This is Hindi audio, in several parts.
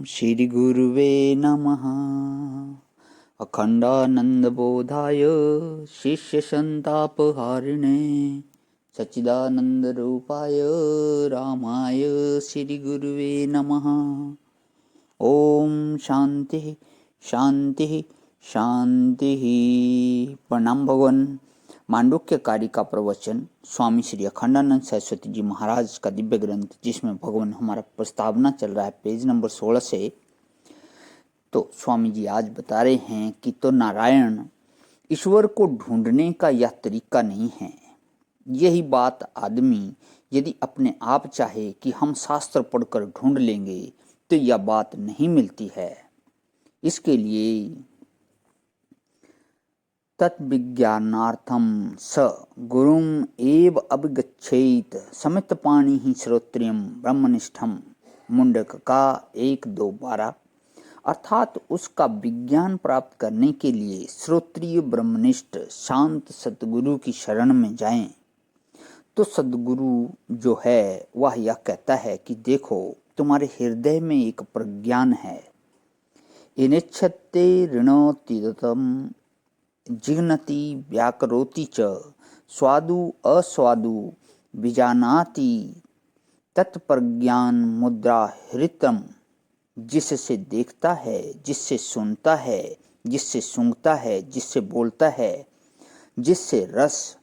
श्री गुरुवे नमः। अखंडानंदबोधाय शिष्यसंतापहारिणे सच्चिदानंदरूपाय रामाय श्री गुरुवे नमः। ओम शांति शांति शांति। प्रणाम भगवान। मांडुक्य कार्य का प्रवचन स्वामी श्री अखंडानंद सरस्वती जी महाराज का दिव्य ग्रंथ, जिसमें भगवान हमारा प्रस्तावना चल रहा है पेज नंबर 16 से। तो स्वामी जी आज बता रहे हैं कि तो नारायण ईश्वर को ढूंढने का यह तरीका नहीं है। यही बात आदमी यदि अपने आप चाहे कि हम शास्त्र पढ़कर ढूंढ लेंगे तो यह बात नहीं मिलती है। इसके लिए तत्विज्ञानार्थम स गुरुम एव अभिगच्छेत समित पाणी ही श्रोत्रियम ब्रह्मनिष्ठम मुंडक का 1-2-12। अर्थात उसका विज्ञान प्राप्त करने के लिए श्रोत्रिय ब्रह्मनिष्ठ शांत सतगुरु की शरण में जाएं। तो सदगुरु जो है वह यह कहता है कि देखो, तुम्हारे हृदय में एक प्रज्ञान है। इनेच्छते ऋणोतिदतम जिघ्नति व्याकरोति च स्वादु अस्वादु विजानाति तत्प्रज्ञान मुद्रा हृतम। जिससे देखता है, जिससे सुनता है, जिससे सूंघता है, जिससे बोलता है, जिससे रस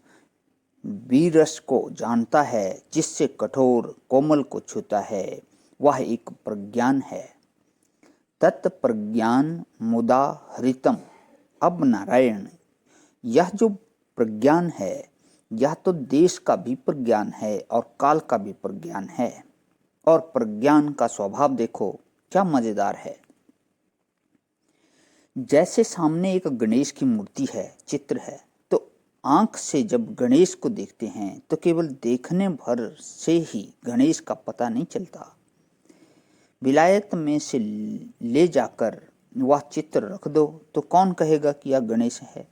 वीरस को जानता है, जिससे कठोर कोमल को छूता है, वह एक प्रज्ञान है। तत्प्रज्ञान मुदा हृतम। अब नारायण यह जो प्रज्ञान है यह तो देश का भी प्रज्ञान है और काल का भी प्रज्ञान है। और प्रज्ञान का स्वभाव देखो क्या मजेदार है। जैसे सामने एक गणेश की मूर्ति है, चित्र है, तो आंख से जब गणेश को देखते हैं तो केवल देखने भर से ही गणेश का पता नहीं चलता। विलायत में से ले जाकर वह चित्र रख दो तो कौन कहेगा कि यह गणेश है।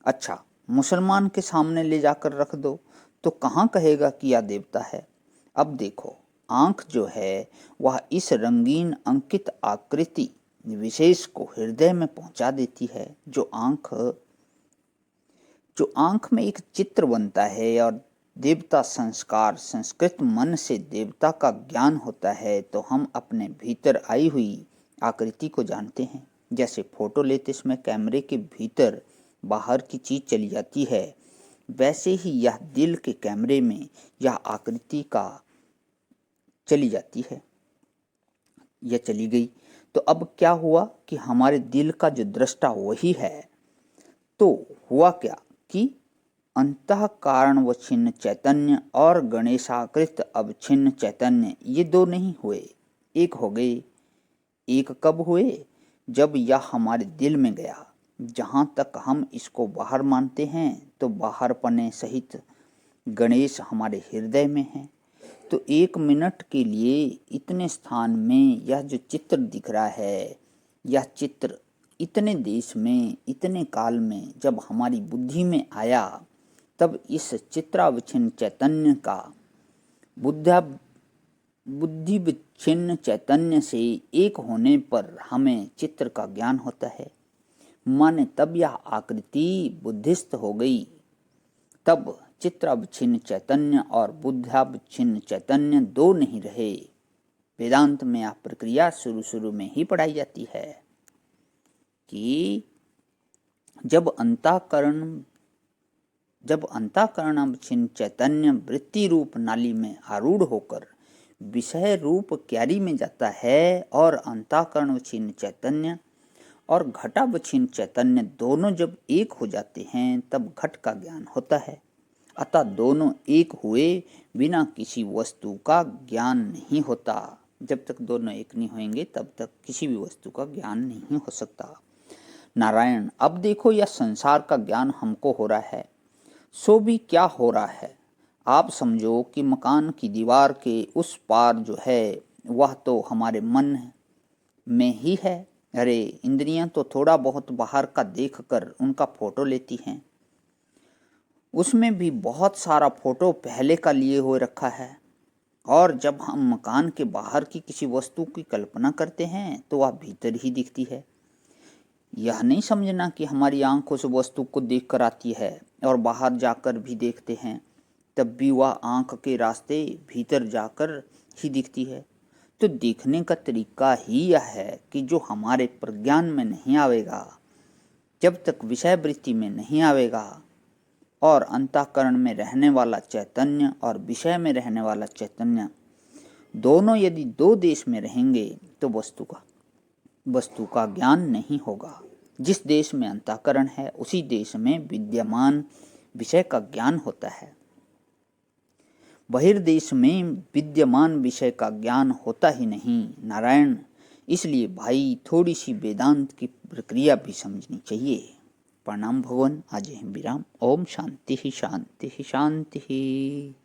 अच्छा, मुसलमान के सामने ले जाकर रख दो तो कहाँ कहेगा कि यह देवता है। अब देखो, आंख जो है वह इस रंगीन अंकित आकृति विशेष को हृदय में पहुंचा देती है। जो आंख में एक चित्र बनता है और देवता संस्कार संस्कृत मन से देवता का ज्ञान होता है, तो हम अपने भीतर आई हुई आकृति को जानते हैं। जैसे फोटो लेते समय कैमरे के भीतर बाहर की चीज चली जाती है, वैसे ही यह दिल के कैमरे में यह आकृति का चली जाती है। यह चली गई तो अब क्या हुआ कि हमारे दिल का जो दृष्टा वही है। तो हुआ क्या कि अंतःकारणवच्छिन्न चैतन्य और गणेशाकृत अवच्छिन्न चैतन्य ये दो नहीं हुए, एक हो गए। एक कब हुए? जब यह हमारे दिल में गया। जहाँ तक हम इसको बाहर मानते हैं तो बाहर पने सहित गणेश हमारे हृदय में है। तो 1 मिनट के लिए इतने स्थान में यह जो चित्र दिख रहा है, यह चित्र इतने देश में इतने काल में जब हमारी बुद्धि में आया, तब इस चित्रावच्छिन्न चैतन्य का बुद्धि विच्छिन्न चैतन्य से एक होने पर हमें चित्र का ज्ञान होता है। माने तब यह आकृति बुद्धिस्त हो गई। तब चित्रावच्छिन्न चैतन्य और बुद्धावच्छिन्न चैतन्य दो नहीं रहे। वेदांत में यह प्रक्रिया शुरू में ही पढ़ाई जाती है कि जब अंतःकरणावच्छिन्न चैतन्य वृत्ति रूप नाली में आरूढ़ होकर विषय रूप क्यारी में जाता है और अंतःकरणावच्छिन्न चैतन्य और घटावच्छिन्न चैतन्य दोनों जब एक हो जाते हैं तब घट का ज्ञान होता है। अतः दोनों एक हुए बिना किसी वस्तु का ज्ञान नहीं होता। जब तक दोनों एक नहीं होंगे तब तक किसी भी वस्तु का ज्ञान नहीं हो सकता। नारायण अब देखो, यह संसार का ज्ञान हमको हो रहा है, सो भी क्या हो रहा है। आप समझो कि मकान की दीवार के उस पार जो है वह तो हमारे मन में ही है। अरे, इंद्रियां तो थोड़ा बहुत बाहर का देखकर उनका फोटो लेती हैं। उसमें भी बहुत सारा फोटो पहले का लिए हुए रखा है। और जब हम मकान के बाहर की किसी वस्तु की कल्पना करते हैं तो वह भीतर ही दिखती है। यह नहीं समझना कि हमारी आंख उस वस्तु को देख कर आती है और बाहर जाकर भी देखते हैं तब भी वह आंख के रास्ते भीतर जाकर ही दिखती है। तो देखने का तरीका ही यह है कि जो हमारे प्रज्ञान में नहीं आवेगा, जब तक विषय वृत्ति में नहीं आवेगा और अंतःकरण में रहने वाला चैतन्य और विषय में रहने वाला चैतन्य दोनों यदि दो देश में रहेंगे तो वस्तु का ज्ञान नहीं होगा। जिस देश में अंतःकरण है उसी देश में विद्यमान विषय का ज्ञान होता है। बहिर्देश में विद्यमान विषय का ज्ञान होता ही नहीं नारायण। इसलिए भाई थोड़ी सी वेदांत की प्रक्रिया भी समझनी चाहिए। प्रणाम भगवान। आज हम विराम। ओम शांति शांति शांति।